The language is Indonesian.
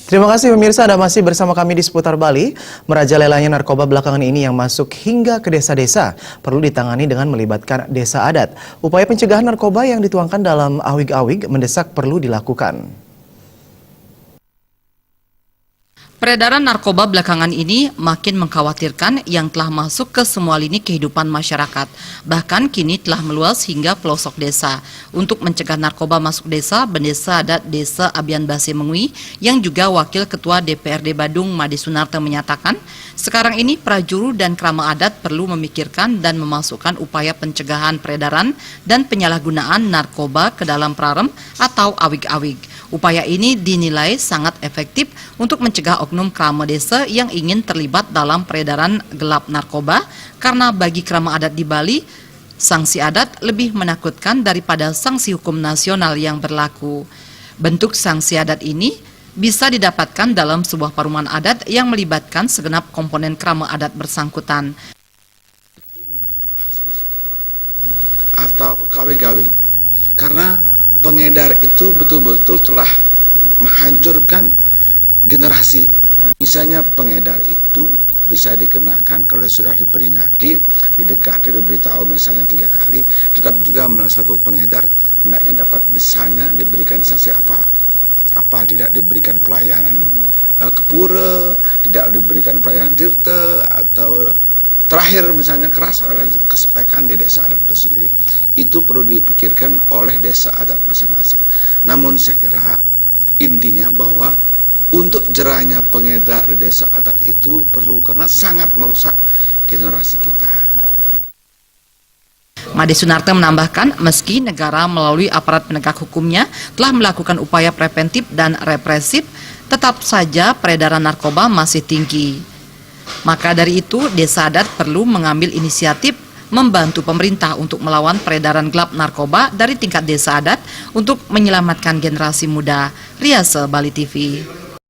Terima kasih pemirsa, Anda masih bersama kami di Seputar Bali. Merajalelanya narkoba belakangan ini yang masuk hingga ke desa-desa perlu ditangani dengan melibatkan desa adat. Upaya pencegahan narkoba yang dituangkan dalam awig-awig mendesak perlu dilakukan. Peredaran narkoba belakangan ini makin mengkhawatirkan yang telah masuk ke semua lini kehidupan masyarakat. Bahkan kini telah meluas hingga pelosok desa. Untuk mencegah narkoba masuk desa, Bendesa Adat Desa Abian Base Mengui yang juga Wakil Ketua DPRD Badung Made Sunarte menyatakan, sekarang ini prajuru dan krama adat perlu memikirkan dan memasukkan upaya pencegahan peredaran dan penyalahgunaan narkoba ke dalam prarem atau awig-awig. Upaya ini dinilai sangat efektif untuk mencegah oknum krama desa yang ingin terlibat dalam peredaran gelap narkoba, karena bagi krama adat di Bali, sanksi adat lebih menakutkan daripada sanksi hukum nasional yang berlaku. Bentuk sanksi adat ini bisa didapatkan dalam sebuah paruman adat yang melibatkan segenap komponen krama adat bersangkutan. Harus masuk ke perang atau kawin-kawin, karena pengedar itu betul-betul telah menghancurkan generasi. Misalnya pengedar itu bisa dikenakan kalau sudah diperingati, didekati, diberitahu misalnya 3 kali, tetap juga selaku pengedar hendaknya dapat misalnya diberikan sanksi apa tidak diberikan pelayanan ke pura, tidak diberikan pelayanan tirta, atau terakhir misalnya keras adalah kesepekan di desa adat itu sendiri. Itu perlu dipikirkan oleh desa adat masing-masing. Namun saya kira intinya bahwa untuk jerahnya pengedar di desa adat itu perlu, karena sangat merusak generasi kita. Made Sunarte menambahkan, meski negara melalui aparat penegak hukumnya telah melakukan upaya preventif dan represif, tetap saja peredaran narkoba masih tinggi. Maka dari itu, desa adat perlu mengambil inisiatif membantu pemerintah untuk melawan peredaran gelap narkoba dari tingkat desa adat untuk menyelamatkan generasi muda. Riase Bali TV.